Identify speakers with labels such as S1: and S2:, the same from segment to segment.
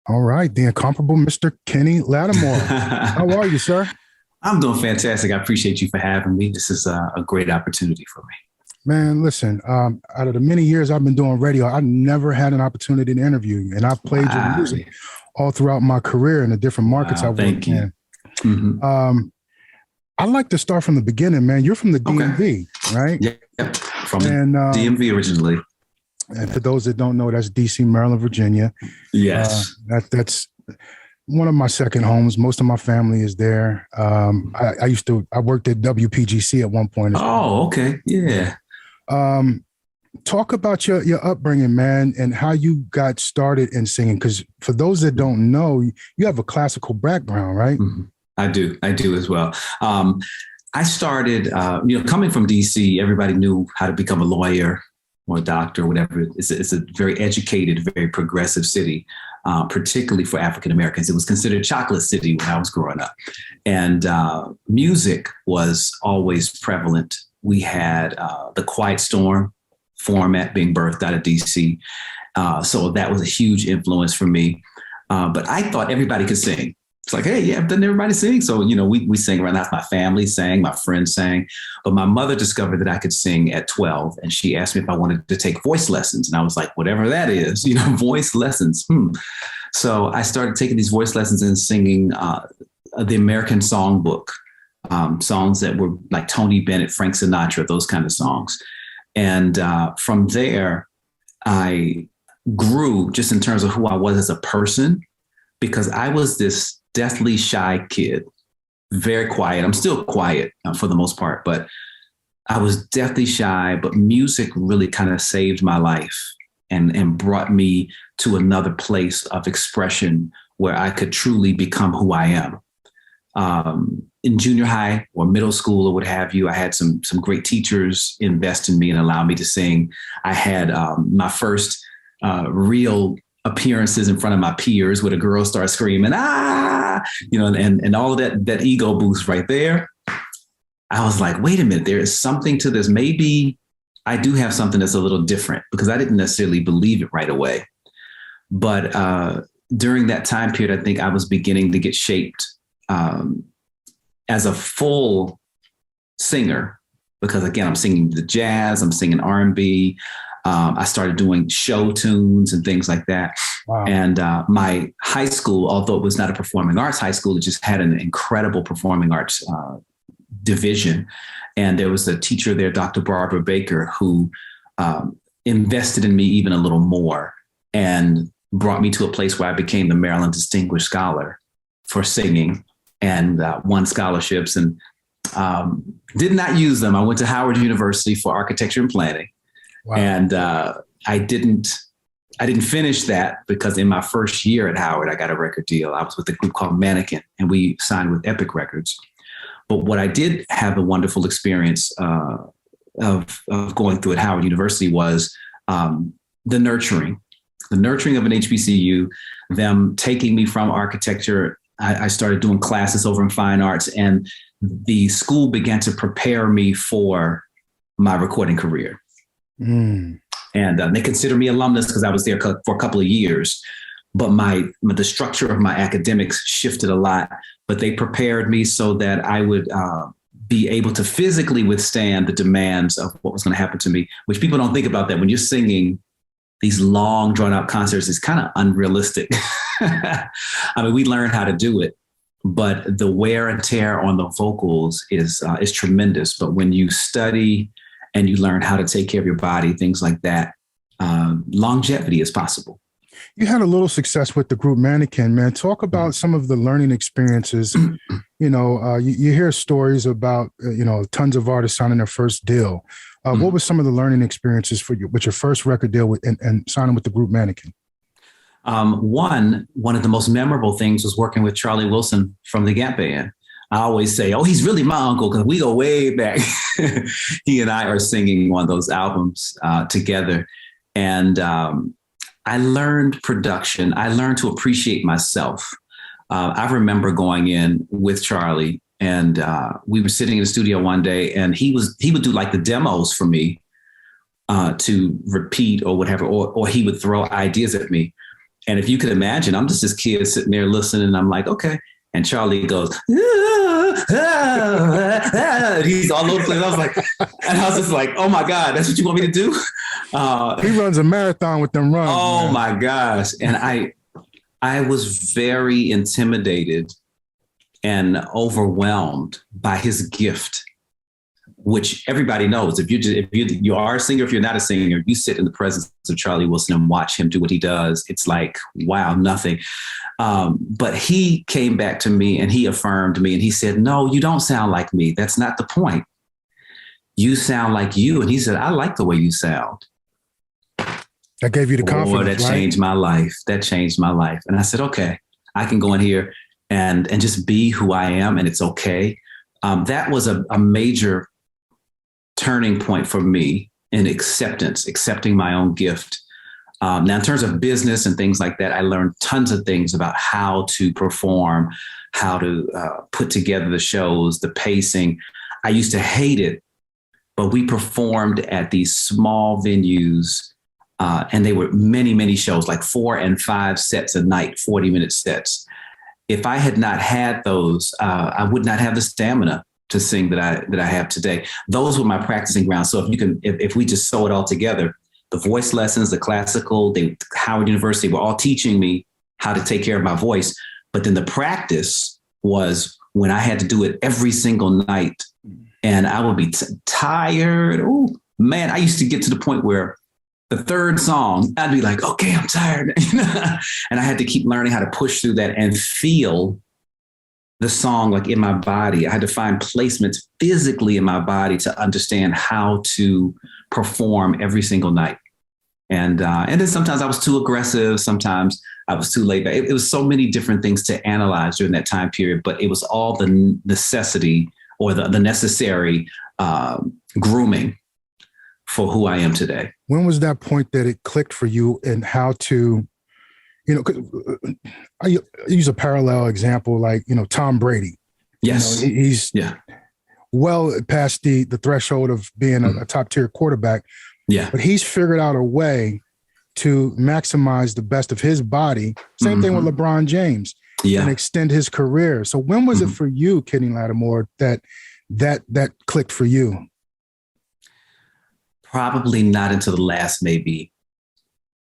S1: All right, the incomparable Mr. Kenny Lattimore. How are you, sir?
S2: I'm doing fantastic. I appreciate you for having me. This is a great opportunity for me.
S1: Man, listen, out of the many years I've been doing radio, I never had an opportunity to interview you. And I've played your
S2: Wow.
S1: music all throughout my career in the different markets
S2: Wow.
S1: I've worked
S2: Thank you.
S1: in.
S2: Hmm.
S1: Um, I'd like to start from the beginning, man. You're from the
S2: Okay.
S1: DMV, right?
S2: Yep. From the
S1: And,
S2: DMV originally.
S1: and for those that don't know, that's DC, Maryland, Virginia.
S2: Yes.
S1: That's one of my second homes. Most of my family is there. I worked at WPGC at one point as well.
S2: Oh, okay. Yeah.
S1: Um, Talk about your upbringing, man, and how you got started in singing. Because for those that don't know, you have a classical background, right?
S2: Mhm. I do. I do as well. I started, coming from DC, everybody knew how to become a lawyer or a doctor, or whatever. It's a very educated, very progressive city, particularly for African Americans. It was considered Chocolate City when I was growing up. And music was always prevalent. We had the Quiet Storm format being birthed out of DC. So that was a huge influence for me. But I thought everybody could sing. It's like, hey, yeah, doesn't everybody sing? So, we sang around. That's my family sang, my friends sang. But my mother discovered that I could sing at 12. And she asked me if I wanted to take voice lessons. And I was like, whatever that is, voice lessons. So I started taking these voice lessons and singing the American Songbook, songs that were like Tony Bennett, Frank Sinatra, those kind of songs. And from there, I grew just in terms of who I was as a person, because I was this deathly shy kid, very quiet. I'm still quiet for the most part, but I was deathly shy. But music really kind of saved my life and brought me to another place of expression where I could truly become who I am. In junior high or middle school or what have you, I had some great teachers invest in me and allow me to sing. I had my first real appearances in front of my peers where the girls start screaming, and all of that ego boost right there. I was like, wait a minute, there is something to this. Maybe I do have something that's a little different, because I didn't necessarily believe it right away. But during that time period, I think I was beginning to get shaped as a full singer, because again, I'm singing the jazz, I'm singing R&B. I started doing show tunes and things like that.
S1: Wow.
S2: And my high school, although it was not a performing arts high school, it just had an incredible performing arts division. And there was a teacher there, Dr. Barbara Baker, who invested in me even a little more and brought me to a place where I became the Maryland Distinguished Scholar for singing, and won scholarships, and did not use them. I went to Howard University for architecture and planning. Wow. And I didn't finish that, because in my first year at Howard, I got a record deal. I was with a group called Mannequin, and we signed with Epic Records. But what I did have a wonderful experience of going through at Howard University was the nurturing of an HBCU, them taking me from architecture. I started doing classes over in fine arts, and the school began to prepare me for my recording career. And they consider me alumnus because I was there for a couple of years, but the structure of my academics shifted a lot. But they prepared me so that I would be able to physically withstand the demands of what was going to happen to me, which people don't think about. That when you're singing these long, drawn out concerts, is kind of unrealistic. I mean, we learn how to do it, but the wear and tear on the vocals is tremendous. But when you study and you learn how to take care of your body, things like that, longevity is possible.
S1: You had a little success with the group Mannequin, man. Talk about some of the learning experiences. You hear stories about, tons of artists signing their first deal. What were some of the learning experiences for you with your first record deal and signing with the group Mannequin?
S2: One of the most memorable things was working with Charlie Wilson from the Gap Band. I always say, oh, he's really my uncle, because we go way back. He and I are singing one of those albums together. And I learned production. I learned to appreciate myself. I remember going in with Charlie, and we were sitting in the studio one day, and he would do like the demos for me to repeat or whatever, or he would throw ideas at me. And if you could imagine, I'm just this kid sitting there listening, and I'm like, okay. And Charlie goes, ah, ah, ah, and he's all over the place. And I was just like, oh my God, that's what you want me to do?
S1: He runs a marathon with them runs.
S2: Oh
S1: man.
S2: my gosh. And I was very intimidated and overwhelmed by his gift, which everybody knows. If you are a singer, if you're not a singer, you sit in the presence of Charlie Wilson and watch him do what he does. It's like, wow, nothing. But he came back to me and he affirmed me and he said, no, you don't sound like me. That's not the point. You sound like you. And he said, I like the way you sound.
S1: That gave you the confidence,
S2: that changed my life. That changed my life. And I said, okay, I can go in here and just be who I am, and it's okay. That was a major turning point for me in accepting my own gift. Now, in terms of business and things like that, I learned tons of things about how to perform, how to put together the shows, the pacing. I used to hate it, but we performed at these small venues, and they were many, many shows, like 4 and 5 sets a night, 40-minute sets. If I had not had those, I would not have the stamina to sing that I have today. Those were my practicing grounds. So if we just sew it all together, the voice lessons, the classical, Howard University were all teaching me how to take care of my voice. But then the practice was when I had to do it every single night, and I would be tired. Oh man, I used to get to the point where the third song, I'd be like, okay, I'm tired. And I had to keep learning how to push through that and feel the song like in my body. I had to find placements physically in my body to understand how to perform every single night. And then sometimes I was too aggressive. Sometimes I was too laid back. It was so many different things to analyze during that time period, but it was all the necessity or the necessary grooming for who I am today.
S1: When was that point that it clicked for you and how to, I use a parallel example, like, Tom Brady.
S2: Yes.
S1: He's well past the threshold of being a top tier quarterback.
S2: Yeah.
S1: But he's figured out a way to maximize the best of his body. Same thing with LeBron James. And extend his career. So when was it for you, Kenny Lattimore, that clicked for you?
S2: Probably not until the last maybe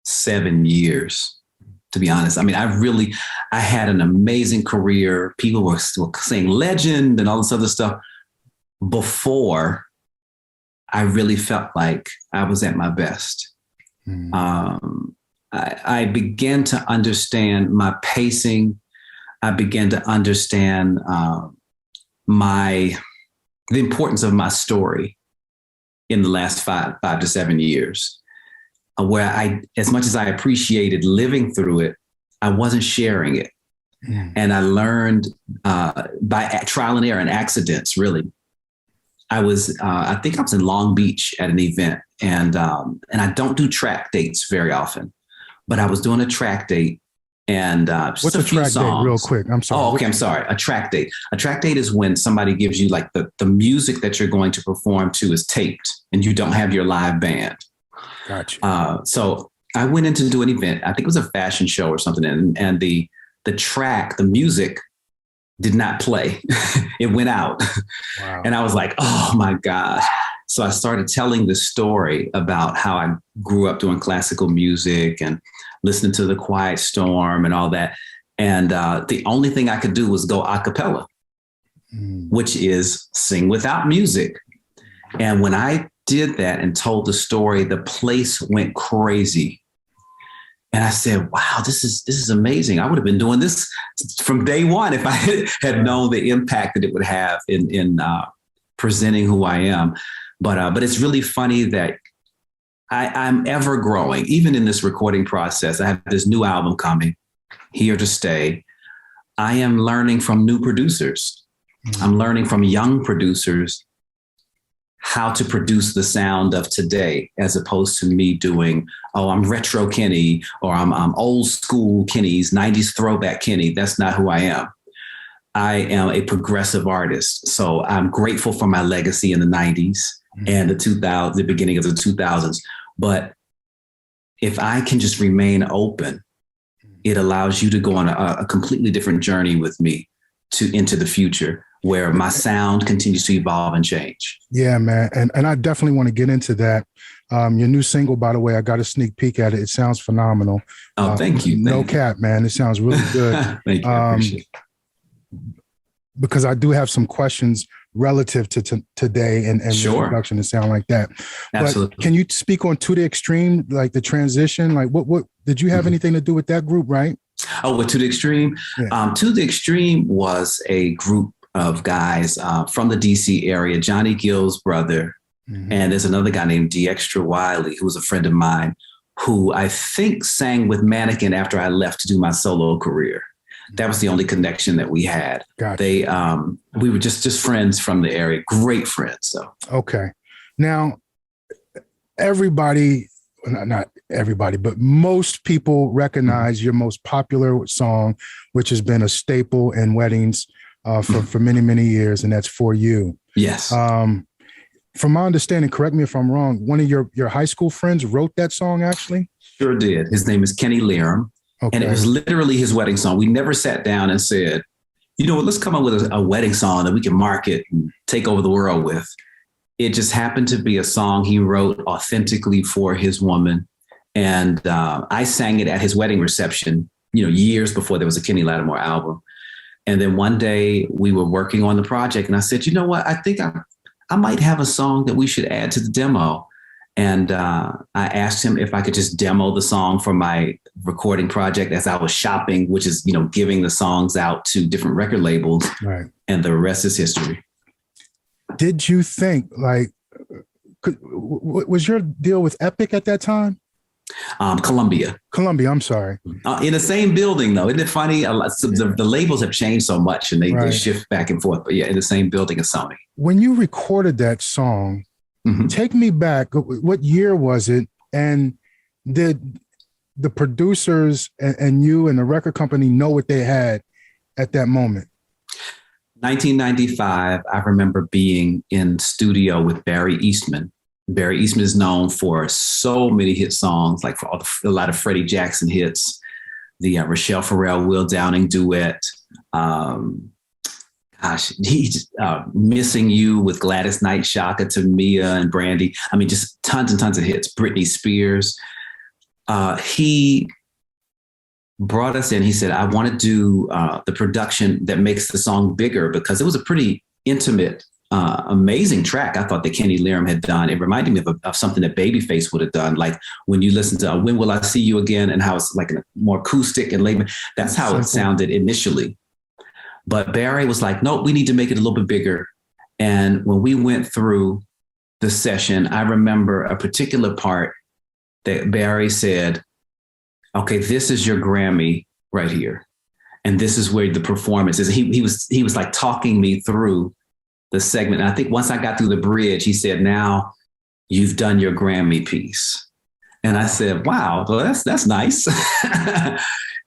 S2: 7 years, to be honest. I mean, I had an amazing career. People were saying legend and all this other stuff before I really felt like I was at my best. I began to understand my pacing. I began to understand the importance of my story in the last 5 to 7 years, where as much as I appreciated living through it, I wasn't sharing it. And I learned by trial and error and accidents, really. I think I was in Long Beach at an event, and I don't do track dates very often, but I was doing a track date. And
S1: what's a track date, real quick? I'm sorry.
S2: Oh, okay. I'm sorry. A track date. A track date is when somebody gives you like the music that you're going to perform to is taped, and you don't have your live band.
S1: Gotcha.
S2: So I went in to do an event. I think it was a fashion show or something, and the track, the music, did not play. It went out, wow. And I was like, oh my gosh. So I started telling the story about how I grew up doing classical music and listening to The Quiet Storm and all that. And the only thing I could do was go a cappella, which is sing without music. And when I did that and told the story, the place went crazy. And I said, wow, this is amazing. I would have been doing this from day one if I had known the impact that it would have in presenting who I am. But it's really funny that I'm ever growing, even in this recording process. I have this new album coming, Here to Stay. I am learning from new producers. I'm learning from young producers how to produce the sound of today, as opposed to me doing, I'm retro Kenny, or I'm old school Kenny's 90s throwback Kenny. That's not who I am. I am a progressive artist. So I'm grateful for my legacy in the 90s and the beginning of the 2000s. But if I can just remain open it allows you to go on a completely different journey with me into the future, where my sound continues to evolve and change.
S1: Yeah, man. And I definitely want to get into that. Your new single, by the way, I got a sneak peek at it. It sounds phenomenal.
S2: Oh, thank you.
S1: No cap, man. It sounds really good.
S2: Thank you. I appreciate it.
S1: Because I do have some questions relative to today and
S2: Sure.
S1: the production and sound like that.
S2: Absolutely.
S1: But can you speak on To the Extreme, like the transition? Like what did you have anything to do with that group, right?
S2: Oh, with To the Extreme?
S1: Yeah.
S2: To the Extreme was a group of guys from the DC area, Johnny Gill's brother. And there's another guy named D Extra Wiley, who was a friend of mine, who I think sang with Mannequin after I left to do my solo career. That was the only connection that we had.
S1: Gotcha.
S2: We were just friends from the area, great friends. So
S1: okay. Now, everybody, not everybody, but most people recognize your most popular song, which has been a staple in weddings for many, many years, and that's For You.
S2: Yes.
S1: From my understanding, correct me if I'm wrong, one of your high school friends wrote that song, actually?
S2: Sure did. His name is Kenny Liram. Okay. And it was literally his wedding song. We never sat down and said, you know what, let's come up with a wedding song that we can market and take over the world with. It just happened to be a song he wrote authentically for his woman. And I sang it at his wedding reception, years before there was a Kenny Lattimore album. And then one day we were working on the project and I said, you know what, I think I might have a song that we should add to the demo. And I asked him if I could just demo the song for my recording project as I was shopping, which is, giving the songs out to different record labels.
S1: Right. And
S2: the rest is history.
S1: Did you think was your deal with Epic at that time?
S2: Columbia,
S1: I'm sorry.
S2: In the same building, though. Isn't it funny? The labels have changed so much and they shift back and forth. But yeah, in the same building as Sony. When you recorded that song, take me back. What year was it? And did the producers and you and the record company know what they had at that moment? 1995, I remember being in studio with Barry Eastman. Barry Eastman is known for so many hit songs, like for a lot of Freddie Jackson hits, the Rochelle Farrell, Will Downing duet. He's Missing You with Gladys Knight, Shaka, Tamia, and Brandy. I mean, just tons and tons of hits. Britney Spears. He brought us in. He said, I want to do the production that makes the song bigger, because it was a pretty intimate, amazing track I thought that Kenny Liram had done. It reminded me of something that Babyface would have done. Like when you listen to When Will I See You Again, and how it's like more acoustic and laid. That's how it sounded initially. But Barry was like, no, we need to make it a little bit bigger. And when we went through the session, I remember a particular part that Barry said, okay, this is your Grammy right here. And this is where the performance is. He was like talking me through the segment. And I think once I got through the bridge, he said, now you've done your Grammy piece. And I said, wow, well, that's nice.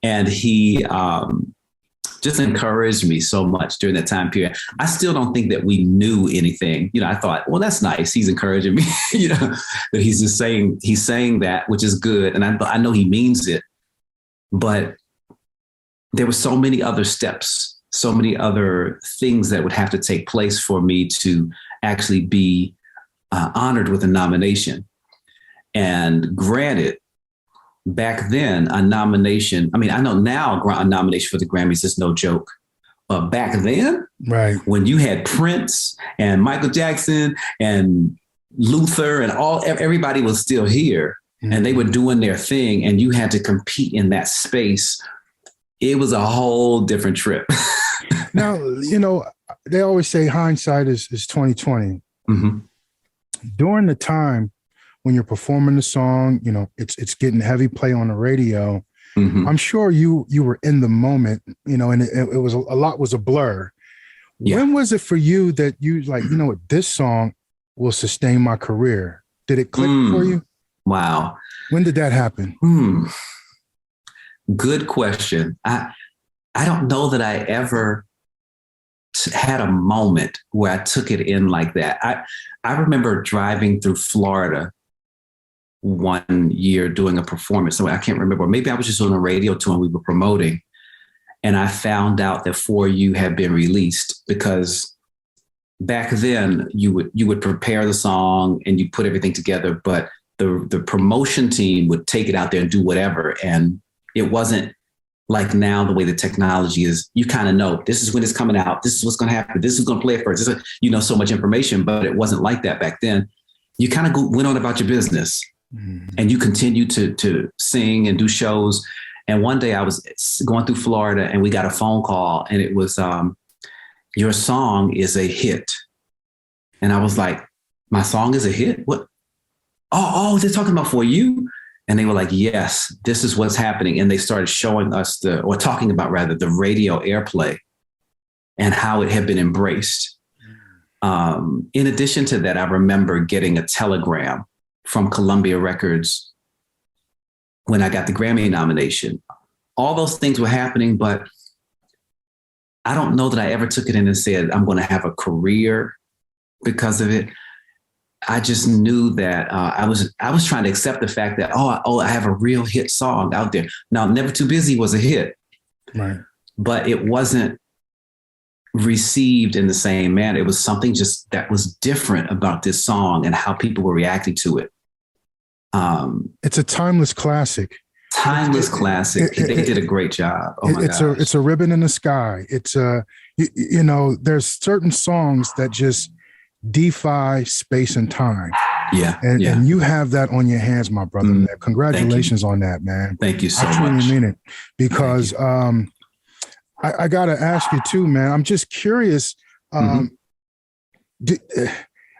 S2: And he just encouraged me so much during that time period. I still don't think that we knew anything. I thought, well, that's nice. He's encouraging me, but he's just saying that, which is good. And I know he means it, but there were so many other steps, so many other things that would have to take place for me to actually be honored with a nomination. And granted, back then, a nomination, I mean, I know now a nomination for the Grammys is no joke. But back then,
S1: right,
S2: when you had Prince and Michael Jackson and Luther and everybody was still here, and they were doing their thing, and you had to compete in that space, it was a whole different trip.
S1: Now, they always say hindsight is 2020. Mm-hmm. During the time when you're performing the song, it's getting heavy play on the radio. Mm-hmm. I'm sure you were in the moment, and it was a lot was a blur. Yeah. When was it for you that you like, what, this song will sustain my career? Did it click for you?
S2: Wow.
S1: When did that happen?
S2: Good question. I don't know that I ever had a moment where I took it in like that. I remember driving through Florida one year doing a performance. So I can't remember. Maybe I was just on a radio tour and we were promoting. And I found out that For You had been released, because back then you would prepare the song and you put everything together, but the promotion team would take it out there and do whatever. And it wasn't like now, the way the technology is, you kind of know this is when it's coming out. This is what's going to happen. This is going to play it first. So much information, but it wasn't like that back then. You kind of went on about your business, and you continued to sing and do shows. And one day I was going through Florida and we got a phone call, and it was, your song is a hit. And I was like, my song is a hit? What? Oh, they're talking about For You? And they were like, yes, this is what's happening. And they started showing us talking about the radio airplay and how it had been embraced. In addition to that, I remember getting a telegram from Columbia Records when I got the Grammy nomination. All those things were happening, but I don't know that I ever took it in and said, I'm going to have a career because of it. I just knew that I was trying to accept the fact that, I have a real hit song out there. Now, Never Too Busy was a hit,
S1: right?
S2: But it wasn't received in the same manner. It was something just that was different about this song and how people were reacting to it.
S1: It's a timeless classic.
S2: Timeless classic. They did a great job. Oh my gosh.
S1: It's a ribbon in the sky. It's there's certain songs that just defy space and time.
S2: Yeah.
S1: And you have that on your hands, my brother. Man. Congratulations on that, man.
S2: Thank you so much.
S1: I truly mean it, because I got to ask you too, man. I'm just curious.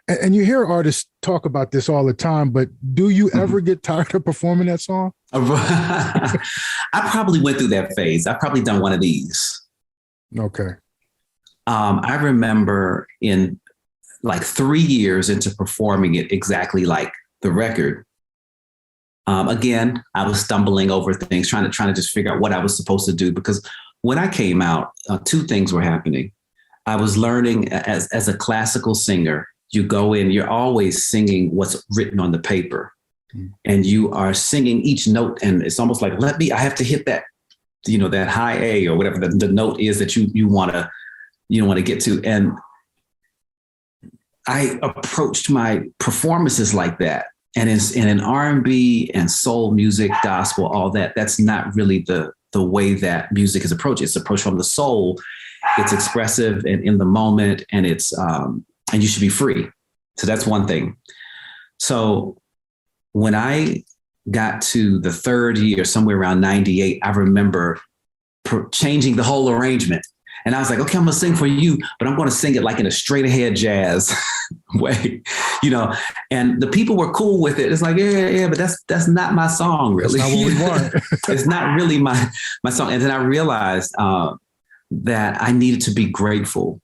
S1: And you hear artists talk about this all the time, but do you ever get tired of performing that song?
S2: I probably went through that phase. I've probably done one of these.
S1: Okay.
S2: I remember in like 3 years into performing it exactly like the record. Again, I was stumbling over things, trying to just figure out what I was supposed to do, because when I came out, two things were happening. I was learning as a classical singer. You go in, you're always singing what's written on the paper, and you are singing each note. And it's almost like, I have to hit that, that high A or whatever the note is that you want to get to. And I approached my performances like that. And in R&B and soul music, gospel, all that, that's not really the way that music is approached. It's approached from the soul. It's expressive and in the moment, and it's and you should be free. So that's one thing. So when I got to the third year, somewhere around 98, I remember changing the whole arrangement. And I was like, okay, I'm going to sing For You, but I'm going to sing it like in a straight ahead jazz way, and the people were cool with it. It's like, yeah, but that's not my song, really.
S1: That's not what we want.
S2: It's not really my song. And then I realized that I needed to be grateful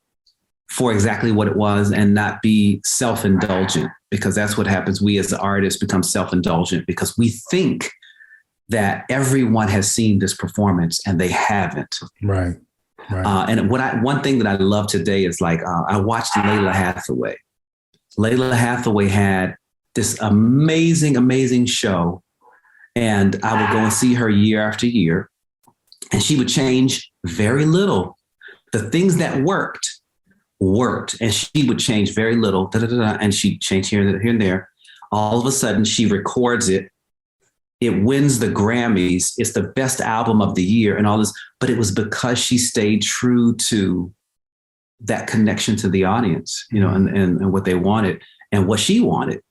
S2: for exactly what it was and not be self-indulgent, because that's what happens. We as artists become self-indulgent because we think that everyone has seen this performance and they haven't.
S1: Right.
S2: And one thing that I love today is I watched Layla Hathaway. Layla Hathaway had this amazing, amazing show, and I would go and see her year after year, and she would change very little. The things that worked, and she would change very little, and she'd change here and there. All of a sudden, she records it. It wins the Grammys. It's the best album of the year and all this, but it was because she stayed true to that connection to the audience, and what they wanted and what she wanted.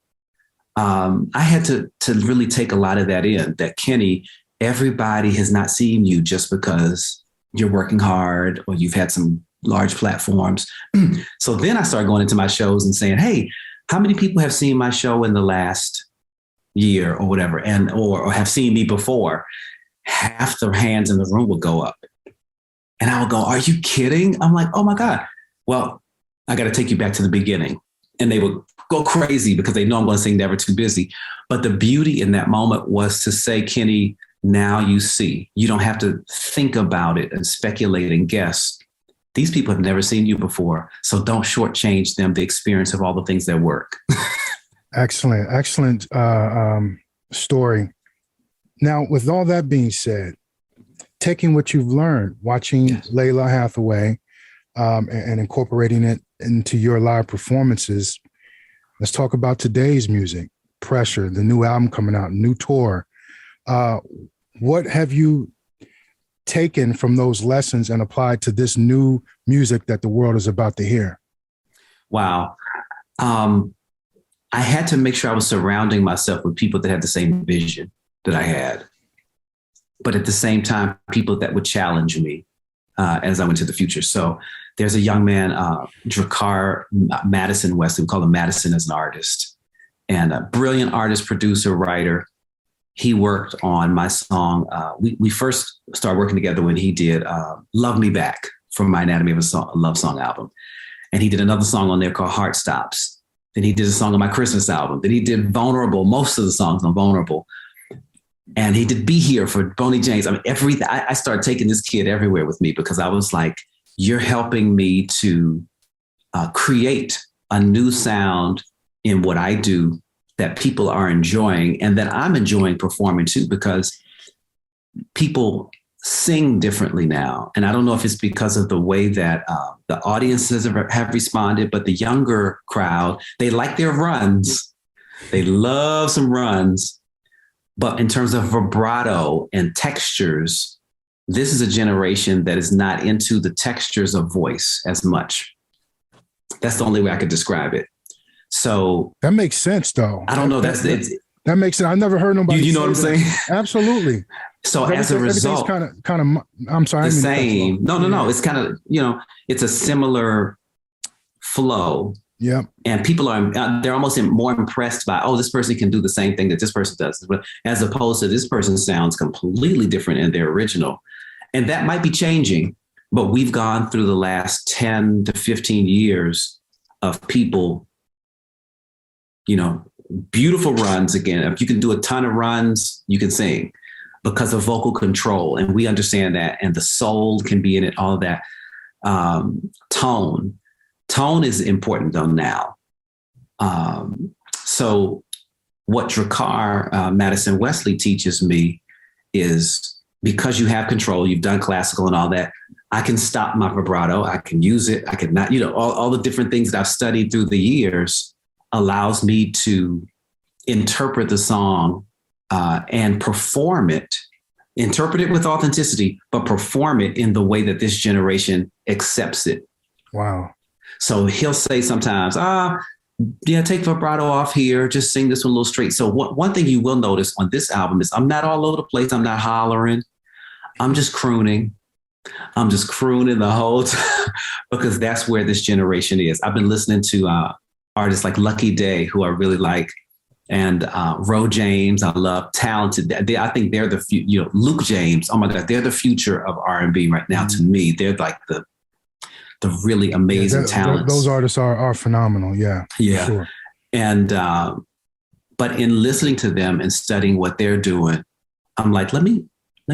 S2: I had to really take a lot of that in, that Kenny, everybody has not seen you just because you're working hard or you've had some large platforms. So then I started going into my shows and saying, hey, how many people have seen my show in the last year or whatever, and or have seen me before? Half the hands in the room would go up. And I would go, are you kidding? I'm like, oh my God. Well, I got to take you back to the beginning. And they would go crazy because they know I'm going to sing Never Too Busy. But the beauty in that moment was to say, Kenny, now you see. You don't have to think about it and speculate and guess. These people have never seen you before. So don't shortchange them the experience of all the things that work.
S1: Excellent story. Now, with all that being said, taking what you've learned, watching Layla Hathaway, and incorporating it into your live performances, let's talk about today's music, Pressure, the new album coming out, new tour. What have you taken from those lessons and applied to this new music that the world is about to hear?
S2: Wow. I had to make sure I was surrounding myself with people that had the same vision that I had, but at the same time, people that would challenge me as I went to the future. So there's a young man, Drakkar Madison Wesley, we call him Madison as an artist, and a brilliant artist, producer, writer. He worked on my song. We first started working together when he did Love Me Back from my Anatomy of a Love Song album. And he did another song on there called Heart Stops. Then he did a song on my Christmas album. Then he did Vulnerable, most of the songs on Vulnerable. And he did Be Here for Boney James. I mean, everything. I started taking this kid everywhere with me because I was like, you're helping me to create a new sound in what I do that people are enjoying and that I'm enjoying performing too, because people sing differently now. And I don't know if it's because of the way that the audiences have responded, but the younger crowd, they like their runs. They love some runs. But in terms of vibrato and textures, this is a generation that is not into the textures of voice as much. That's the only way I could describe it. So
S1: that makes sense, though.
S2: I don't know.
S1: That makes sense. I've never heard nobody.
S2: You know what I'm saying?
S1: Absolutely.
S2: So as a result,
S1: kind of. I'm sorry.
S2: The same. No. It's kind of, it's a similar flow.
S1: Yeah.
S2: And people they're almost more impressed by, this person can do the same thing that this person does, as opposed to this person sounds completely different in their original. And that might be changing, but we've gone through the last 10 to 15 years of people, beautiful runs again. If you can do a ton of runs, you can sing because of vocal control. And we understand that. And the soul can be in it, all of that. Tone is important though now. So what Drakkar Madison Wesley teaches me is, because you have control, you've done classical and all that, I can stop my vibrato. I can use it. I can not, all the different things that I've studied through the years allows me to interpret the song and perform it, interpret it with authenticity, but perform it in the way that this generation accepts it.
S1: Wow.
S2: So he'll say sometimes, take vibrato off here, just sing this one a little straight. So one thing you will notice on this album is I'm not all over the place. I'm not hollering. I'm just crooning. I'm just crooning the whole time because that's where this generation is. I've been listening to artists like Lucky Day, who I really like, and Ro James. I love talented. I think they're the Luke James. Oh my God, they're the future of R&B right now. To me, they're like the really amazing talents.
S1: Those artists are phenomenal. Yeah.
S2: Yeah.
S1: Sure.
S2: And, but in listening to them and studying what they're doing, I'm like, let me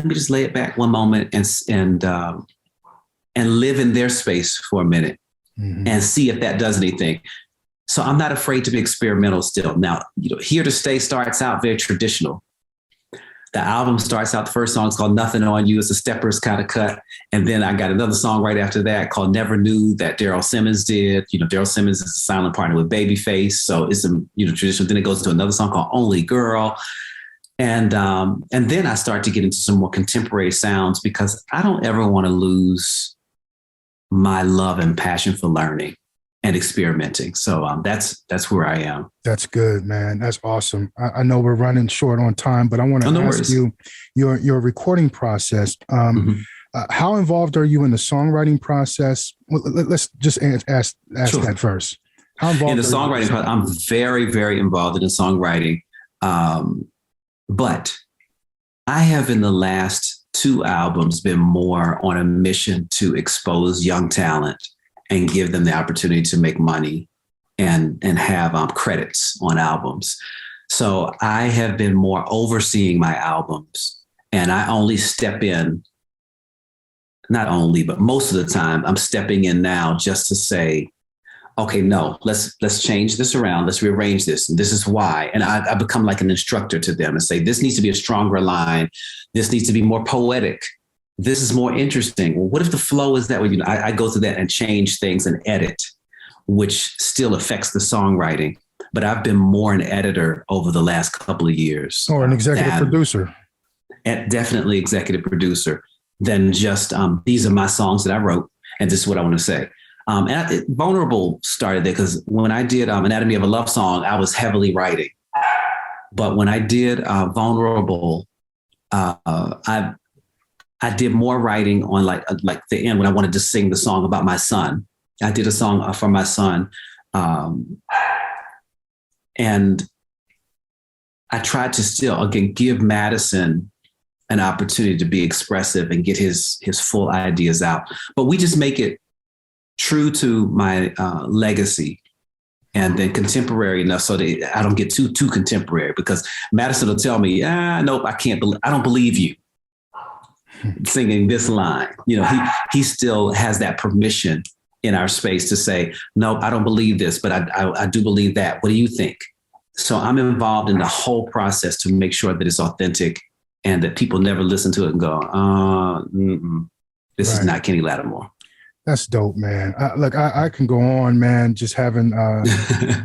S2: just lay it back one moment and live in their space for a minute and see if that does anything. So I'm not afraid to be experimental still. Now, Here to Stay starts out very traditional. The album starts out, the first song is called Nothing on You. It's a steppers kind of cut. And then I got another song right after that called Never Knew that Daryl Simmons did. Daryl Simmons is a silent partner with Babyface. So it's traditional. Then it goes to another song called Only Girl. And then I start to get into some more contemporary sounds because I don't ever want to lose my love and passion for learning and experimenting. So that's where I am.
S1: That's good, man. That's awesome. I know we're running short on time, but I want to ask you your recording process. How involved are you in the songwriting process? Well, let's just ask that first. How involved
S2: in the songwriting process? I'm very, very involved in the songwriting. But I have in the last 2 albums been more on a mission to expose young talent and give them the opportunity to make money and have credits on albums. So I have been more overseeing my albums, and I only step in, not only, but most of the time I'm stepping in now just to say, okay, no, let's change this around. Let's rearrange this. And this is why. And I become like an instructor to them and say, this needs to be a stronger line. This needs to be more poetic. This is more interesting. Well, what if the flow is that way? I go through that and change things and edit, which still affects the songwriting. But I've been more an editor over the last couple of years.
S1: Or an executive producer.
S2: And definitely executive producer than just, these are my songs that I wrote, and this is what I want to say. Vulnerable started there because when I did Anatomy of a Love Song, I was heavily writing. But when I did Vulnerable, I did more writing on like the end when I wanted to sing the song about my son. I did a song for my son. And I tried to still, again, give Madison an opportunity to be expressive and get his full ideas out. But we just make it true to my legacy and then contemporary enough so that I don't get too contemporary, because Madison will tell me, nope, I don't believe you singing this line. He still has that permission in our space to say, nope, I don't believe this, but I do believe that. What do you think? So I'm involved in the whole process to make sure that it's authentic and that people never listen to it and go, this is not Kenny Lattimore.
S1: That's dope, man. I can go on, man, just having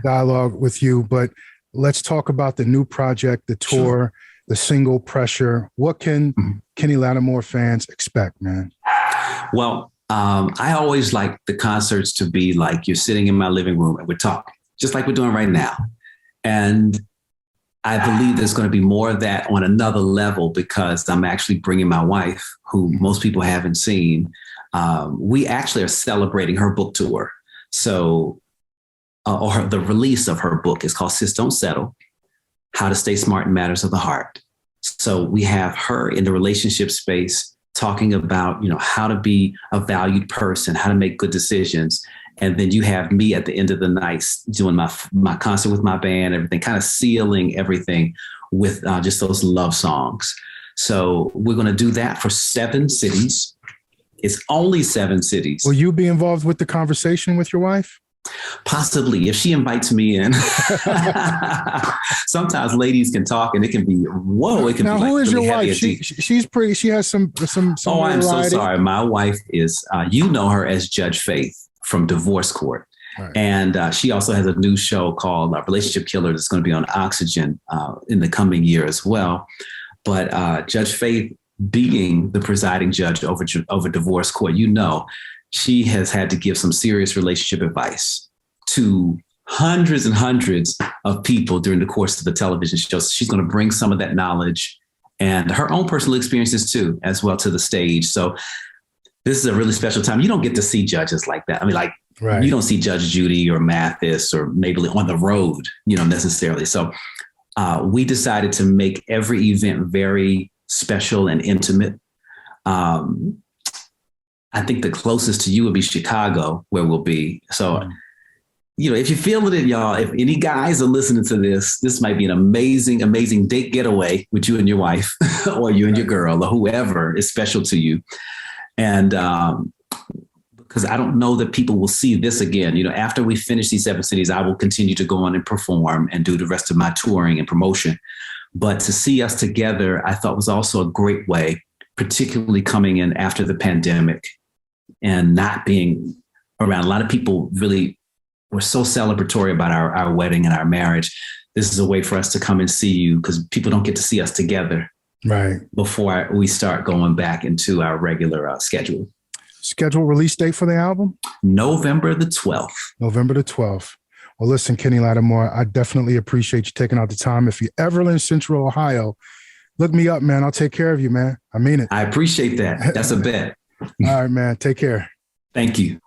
S1: dialogue with you, but let's talk about the new project, the tour, sure. The single Pressure. What can Kenny Lattimore fans expect, man? Well,
S2: I always like the concerts to be like you're sitting in my living room and we're talking, just like we're doing right now. And I believe there's going to be more of that on another level because I'm actually bringing my wife, who most people haven't seen. We actually are celebrating her book tour. So, or the release of her book is called Sis Don't Settle, How to Stay Smart in Matters of the Heart. So we have her in the relationship space talking about, how to be a valued person, how to make good decisions. And then you have me at the end of the night doing my concert with my band, everything, kind of sealing everything with just those love songs. So we're going to do that for 7 cities. It's only 7 cities.
S1: Will you be involved with the conversation with your wife?
S2: Possibly, if she invites me in. Sometimes ladies can talk and it can be, whoa, it can
S1: now,
S2: be like
S1: who is
S2: really
S1: your wife?
S2: heavy.
S1: She's pretty, she has some
S2: Oh, I'm so
S1: variety.
S2: sorry. My wife is, you know her as Judge Faith from Divorce Court. Right. And she also has a new show called Relationship Killer that's going to be on Oxygen in the coming year as well. But Judge Faith, being the presiding judge over Divorce Court, she has had to give some serious relationship advice to hundreds and hundreds of people during the course of the television show. So she's going to bring some of that knowledge and her own personal experiences too, as well, to the stage. So this is a really special time. You don't get to see judges like that. I mean, right. You don't see Judge Judy or Mathis or maybe on the road, necessarily. So we decided to make every event very special and intimate. I think the closest to you would be Chicago, where we'll be. So, if you're feeling it, y'all, if any guys are listening to this might be an amazing, amazing date getaway with you and your wife or you and your girl or whoever is special to you. And because I don't know that people will see this again. After we finish these 7 cities, I will continue to go on and perform and do the rest of my touring and promotion. But to see us together, I thought was also a great way, particularly coming in after the pandemic and not being around. A lot of people really were so celebratory about our wedding and our marriage. This is a way for us to come and see you because people don't get to see us together before we start going back into our regular schedule.
S1: Schedule release date for the album?
S2: November the 12th.
S1: November the 12th. Well, listen, Kenny Lattimore, I definitely appreciate you taking out the time. If you're ever in Central Ohio, look me up, man. I'll take care of you, man. I mean it.
S2: I appreciate that. That's a bet.
S1: All right, man. Take care.
S2: Thank you.